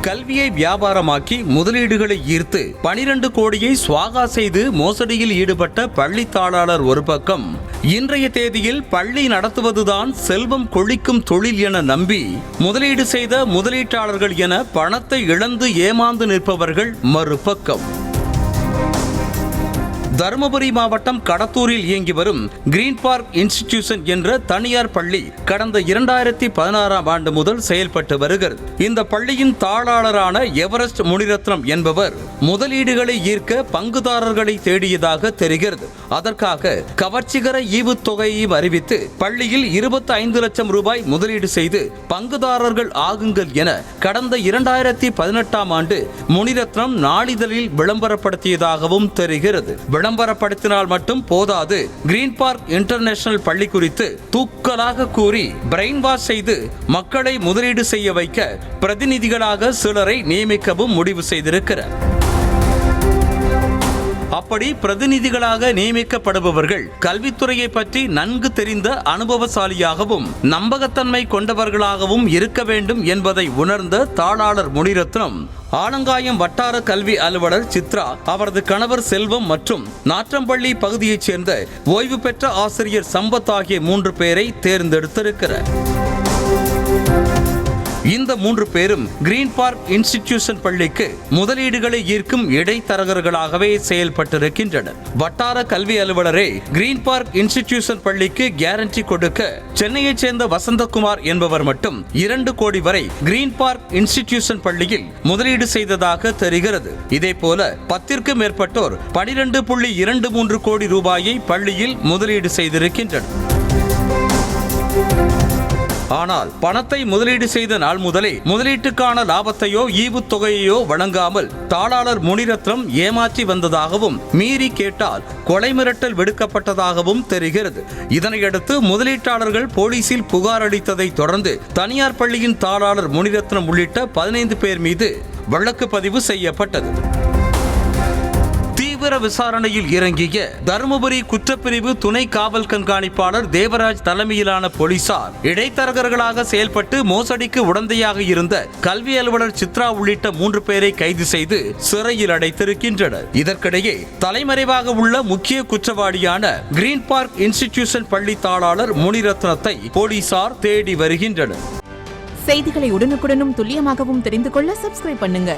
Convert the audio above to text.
கல்வியை வியாபாரமாக்கி முதலீடுகளை ஈர்த்து 12 கோடியை ஸ்வாகா செய்து மோசடியில் ஈடுபட்ட பள்ளி தாளாளர் ஒரு பக்கம், இன்றைய தேதியில் பள்ளி நடத்துவதுதான் செல்வம் கொழிக்கும் தொழில் என நம்பி முதலீடு செய்த முதலீட்டாளர்கள் என பணத்தை இழந்து ஏமாந்து நிற்பவர்கள் மறுபக்கம். தருமபுரி மாவட்டம் கடத்தூரில் இயங்கி வரும் கிரீன் பார்க் இன்ஸ்டிடியூஷன் என்ற தனியார் பள்ளி கடந்த 2016ஆம் ஆண்டு முதல் செயல்பட்டு வருகிறது. இந்த பள்ளியின் தாளாளரான எவரெஸ்ட் முனிரத்னம் என்பவர் முதலீடுகளை ஈர்க்க பங்குதாரர்களை தேடியதாக தெரிகிறது. அதற்காக கவர்ச்சிகர ஈவுத்தொகையையும் அறிவித்து பள்ளியில் 25 லட்சம் ரூபாய் முதலீடு செய்து பங்குதாரர்கள் ஆகுங்கள் என கடந்த 2018ஆம் ஆண்டு முனிரத்னம் நாளிதழில் விளம்பரப்படுத்தியதாகவும் தெரிகிறது. விளம்பரப்படுத்தினால் மட்டும் போதாது, கிரீன் பார்க் இன்டர்நேஷனல் பள்ளி குறித்து தூக்கலாக கூறி பிரெயின் வாஷ் செய்து மக்களை முதலீடு செய்ய வைக்க பிரதிநிதிகளாக சிலரை நியமிக்கவும் முடிவு செய்திருக்கிறார். அப்படி பிரதிநிதிகளாக நியமிக்கப்படுபவர்கள் கல்வித்துறையை பற்றி நன்கு தெரிந்த அனுபவசாலியாகவும் நம்பகத்தன்மை கொண்டவர்களாகவும் இருக்க வேண்டும் என்பதை உணர்ந்த தாளாளர் முனிரத்னம் ஆலங்காயம் வட்டார கல்வி அலுவலர் சித்ரா, அவரது கணவர் செல்வம் மற்றும் நாற்றம்பள்ளி பகுதியைச் சேர்ந்த ஓய்வு பெற்ற ஆசிரியர் சம்பத் ஆகிய 3 பேரை தேர்ந்தெடுத்திருக்கிறார். இந்த 3 பேரும் கிரீன் பார்க் இன்ஸ்டிடியூஷன் பள்ளிக்கு முதலீடுகளை ஈர்க்கும் இடைத்தரகர்களாகவே செயல்பட்டிருக்கின்றனர். வட்டார கல்வி அலுவலரே கிரீன் பார்க் இன்ஸ்டிடியூஷன் பள்ளிக்கு கேரண்டி கொடுக்க சென்னையைச் சேர்ந்த வசந்தகுமார் என்பவர் மட்டும் 2 கோடி வரை கிரீன் பார்க் இன்ஸ்டிடியூஷன் பள்ளியில் முதலீடு செய்ததாக தெரிகிறது. இதேபோல 10க்கும் மேற்பட்டோர் 12.23 கோடி ரூபாயை பள்ளியில் முதலீடு செய்திருக்கின்றனர். ஆனால் பணத்தை முதலீடு செய்த நாள் முதலே முதலீட்டுக்கான லாபத்தையோ ஈவுத்தொகையோ வழங்காமல் தாளாளர் முனிரத்னம் ஏமாற்றி வந்ததாகவும், மீறி கேட்டால் கொலை மிரட்டல் விடுக்கப்பட்டதாகவும் தெரிகிறது. இதனையடுத்து முதலீட்டாளர்கள் போலீசில் புகார் அளித்ததை தொடர்ந்து தனியார் பள்ளியின் தாளாளர் முனிரத்னம் உள்ளிட்ட 15 பேர் மீது வழக்கு பதிவு செய்யப்பட்டது. தீவிர விசாரணையில் இறங்கிய தருமபுரி குற்றப்பிரிவு துணை காவல் கண்காணிப்பாளர் தேவராஜ் தலைமையிலான போலீசார் இடைத்தரகர்களாக செயல்பட்டு மோசடிக்கு உடந்தையாக இருந்த கல்வி அலுவலர் சித்ரா உள்ளிட்ட 3 பேரை கைது செய்து சிறையில் அடைத்திருக்கின்றனர். இதற்கிடையே தலைமறைவாக உள்ள முக்கிய குற்றவாளியான கிரீன் பார்க் இன்ஸ்டிடியூஷன் பள்ளி தாளாளர் முனிரத்னத்தை போலீசார் தேடி வருகின்றனர். செய்திகளை உடனுக்குடனும் துல்லியமாகவும் தெரிந்து கொள்ள சப்ஸ்கிரைப் பண்ணுங்க.